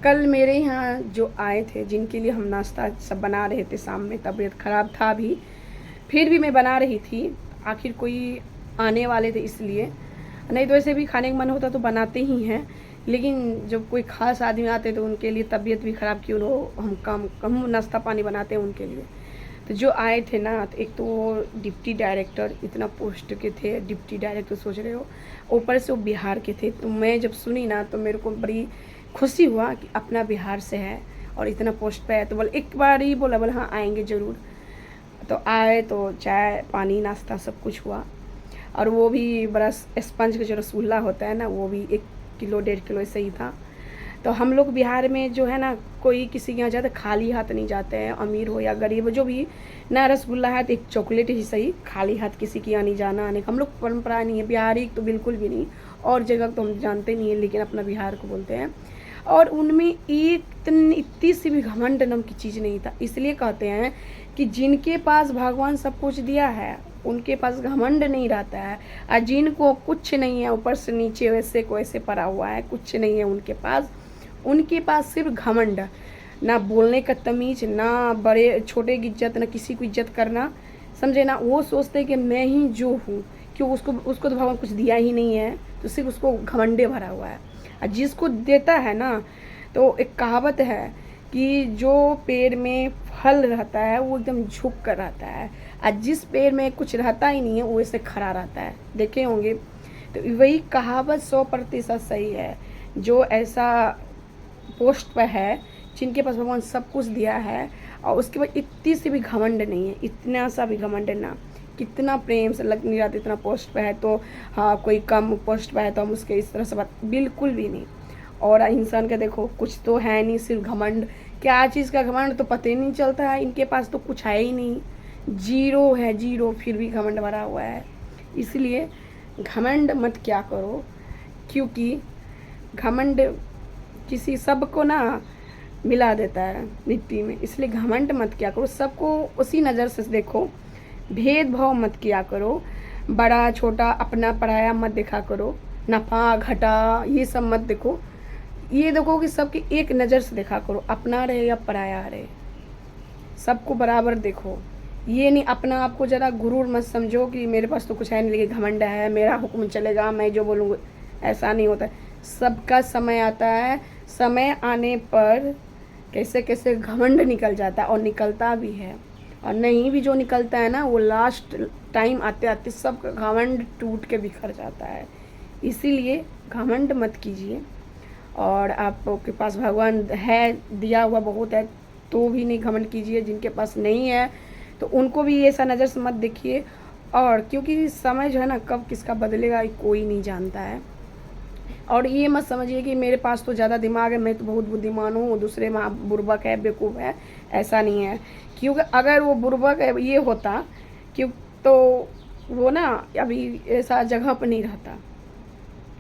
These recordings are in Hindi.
कल मेरे यहाँ जो आए थे, जिनके लिए हम नाश्ता सब बना रहे थे, शाम में तबीयत ख़राब था भी, फिर भी मैं बना रही थी। आखिर कोई आने वाले थे इसलिए, नहीं तो वैसे भी खाने का मन होता तो बनाते ही हैं, लेकिन जब कोई ख़ास आदमी आते तो उनके लिए तबीयत भी ख़राब क्यों हो, हम कम नाश्ता पानी बनाते हैं उनके लिए। तो जो आए थे ना, तो एक तो वो डिप्टी डायरेक्टर, इतना पोस्ट के थे डिप्टी डायरेक्टर, सोच रहे हो, ऊपर से वो बिहार के थे। तो मैं जब सुनी ना तो मेरे को बड़ी खुशी हुआ कि अपना बिहार से है और इतना पोस्ट पे है। तो बोले, एक बार ही बोला हाँ आएंगे ज़रूर। तो आए तो चाय पानी नाश्ता सब कुछ हुआ, और वो भी बड़ा स्पंज का जो रसगुल्ला होता है ना, वो भी 1 किलो 1.5 किलो ऐसे ही था। तो हम लोग बिहार में जो है ना, कोई किसी के यहाँ जाते खाली हाथ नहीं जाते हैं, अमीर हो या गरीब हो, जो भी ना, रसगुल्ला है तो एक चॉकलेट ही सही, खाली हाथ किसी के यहाँ नहीं जाना आने का हम लोग परंपरा नहीं है। बिहारी तो बिल्कुल भी नहीं, और जगह तो हम जानते नहीं है, लेकिन अपना बिहार को बोलते हैं। और उनमें इतनी सी भी घमंड नाम की चीज़ नहीं था। इसलिए कहते हैं कि जिनके पास भगवान सब कुछ दिया है उनके पास घमंड नहीं रहता है, और जिनको कुछ नहीं है, ऊपर से नीचे वैसे को ऐसे पड़ा हुआ है, कुछ नहीं है उनके पास सिर्फ घमंड, ना बोलने का तमीज, ना बड़े छोटे की इज्जत, ना किसी को इज्जत करना, समझे ना। वो सोचते हैं कि मैं ही जो हूँ, क्यों उसको तो भगवान कुछ दिया ही नहीं है, तो सिर्फ उसको घमंडे भरा हुआ है। और जिसको देता है ना, तो एक कहावत है कि जो पेड़ में फल रहता है वो एकदम झुक कर रहता है, और जिस पेड़ में कुछ रहता ही नहीं है वो ऐसे खड़ा रहता है, देखे होंगे। तो वही कहावत 100% सही है। जो ऐसा पोस्ट पर है, जिनके पास भगवान सब कुछ दिया है, और उसके बाद इतनी सी भी घमंड नहीं है, इतना सा भी घमंड ना, कितना प्रेम से लग नहीं रहा था, इतना पोस्ट पे है तो हाँ, कोई कम पोस्ट पे है तो हम उसके इस तरह से बात, बिल्कुल भी नहीं। और इंसान का देखो कुछ तो है नहीं, सिर्फ घमंड। क्या चीज़ का घमंड तो पता ही नहीं चलता है, इनके पास तो कुछ है ही नहीं, जीरो है, जीरो, फिर भी घमंड भरा हुआ है। इसलिए घमंड मत क्या करो, क्योंकि घमंड किसी सबको ना मिला देता है मिट्टी में। इसलिए घमंड मत किया करो, सबको उसी नज़र से देखो, भेदभाव मत किया करो, बड़ा छोटा अपना पराया मत देखा करो, नफा घटा ये सब मत देखो। ये देखो कि सबकी एक नज़र से देखा करो, अपना रहे या पराया रहे, सबको बराबर देखो। ये नहीं अपना आपको ज़रा गुरूर मत समझो कि मेरे पास तो कुछ है नहीं लेकिन घमंड है, मेरा हुक्म चलेगा, मैं जो बोलूँगा। ऐसा नहीं होता है, सबका समय आता है, समय आने पर कैसे कैसे घमंड निकल जाता है, और निकलता भी है। और नहीं भी जो निकलता है ना, वो लास्ट टाइम आते आते सब घमंड टूट के बिखर जाता है। इसीलिए घमंड मत कीजिए, और आपके पास भगवान है, दिया हुआ बहुत है, तो भी नहीं घमंड कीजिए। जिनके पास नहीं है तो उनको भी ऐसा नज़र से मत देखिए। और क्योंकि समय जो है ना, कब किसका बदलेगा कोई नहीं जानता है। और ये मत समझिए कि मेरे पास तो ज़्यादा दिमाग है, मैं तो बहुत बुद्धिमान हूँ, दूसरे माँ बुर्बक है, बेवकूफ़ है, ऐसा नहीं है। क्योंकि अगर वो बुर्बक है ये होता क्यों, तो वो ना अभी ऐसा जगह पर नहीं रहता।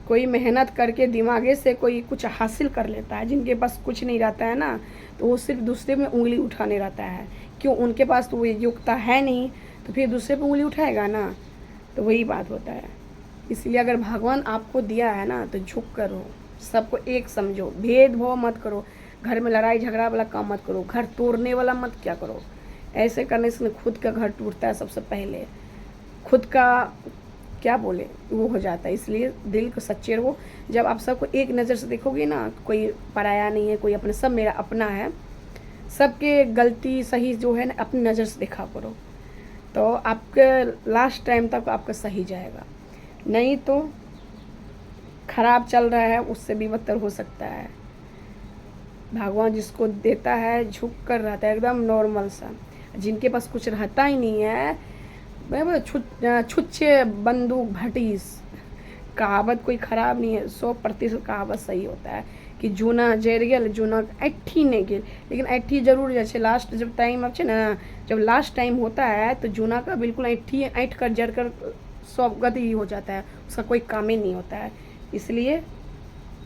कोई मेहनत करके दिमागे से कोई कुछ हासिल कर लेता है, जिनके पास कुछ नहीं रहता है ना, तो वो सिर्फ दूसरे में उंगली उठाने रहता है। क्यों, उनके पास तो वो योग्यता है नहीं, तो फिर दूसरे पे उंगली उठाएगा ना, तो वही बात होता है। इसलिए अगर भगवान आपको दिया है ना, तो झुक कर हो, सबको एक समझो, भेदभाव मत करो, घर में लड़ाई झगड़ा वाला काम मत करो, घर तोड़ने वाला मत क्या करो। ऐसे करने से खुद का घर टूटता है, सबसे पहले खुद का क्या बोले वो हो जाता है। इसलिए दिल को सच्चे रहो। जब आप सबको एक नज़र से देखोगे ना, कोई पराया नहीं है, कोई अपना, सब मेरा अपना है, सबके गलती सही जो है ना अपनी नज़र से देखा करो, तो आपके लास्ट टाइम तक आपका सही जाएगा। नहीं तो खराब चल रहा है उससे भी बदतर हो सकता है। भगवान जिसको देता है झुक कर रहता है, एकदम नॉर्मल सा। जिनके पास कुछ रहता ही नहीं है, छुच्छे बंदूक भटीस, कहावत कोई ख़राब नहीं है, 100% कहावत सही होता है कि जूना जर गेल जूना ऐठी नहीं गेल, लेकिन ऐठी जरूर जैसे लास्ट जब टाइम अब ना, जब लास्ट टाइम होता है तो जूना का बिल्कुल ऐठी ऐठ कर जर कर सब गति हो जाता है, उसका कोई काम ही नहीं होता है। इसलिए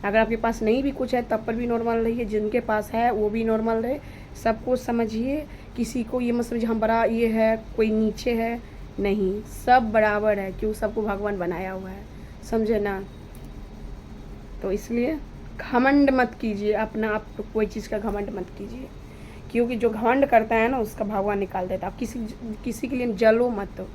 अगर आपके पास नहीं भी कुछ है तब पर भी नॉर्मल रहिए, जिनके पास है वो भी नॉर्मल रहे। सबको समझिए, किसी को ये मत समझिए हम बड़ा ये है कोई नीचे है, नहीं, सब बराबर है, क्यों, सबको भगवान बनाया हुआ है, समझे ना। तो इसलिए घमंड मत कीजिए, अपना आप पे कोई चीज़ का घमंड मत कीजिए, क्योंकि जो घमंड करता है ना उसका भगवान निकाल देता है। आप किसी के लिए जलो मत,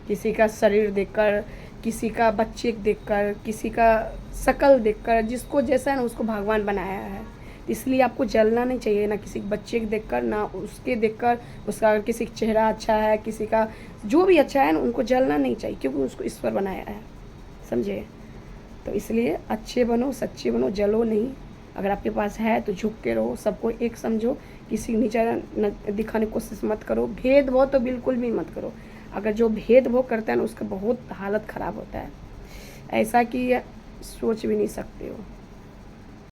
किसी का शरीर देखकर, किसी का बच्चे देखकर, किसी का शक्ल देखकर, जिसको जैसा है ना उसको भगवान बनाया है, इसलिए आपको जलना नहीं चाहिए, ना किसी बच्चे को देखकर, ना उसके देखकर, उसका अगर किसी का चेहरा अच्छा है, किसी का जो भी अच्छा है ना उनको जलना नहीं चाहिए, क्योंकि उसको ईश्वर बनाया है, समझे। तो इसलिए अच्छे बनो, सच्चे बनो, जलो नहीं। अगर आपके पास है तो झुक के रहो, सबको एक समझो, किसी नीचा दिखाने की कोशिश मत करो, भेदभाव तो बिल्कुल भी मत करो। अगर जो भेदभाव करता है ना उसका बहुत हालत ख़राब होता है, ऐसा कि सोच भी नहीं सकते हो।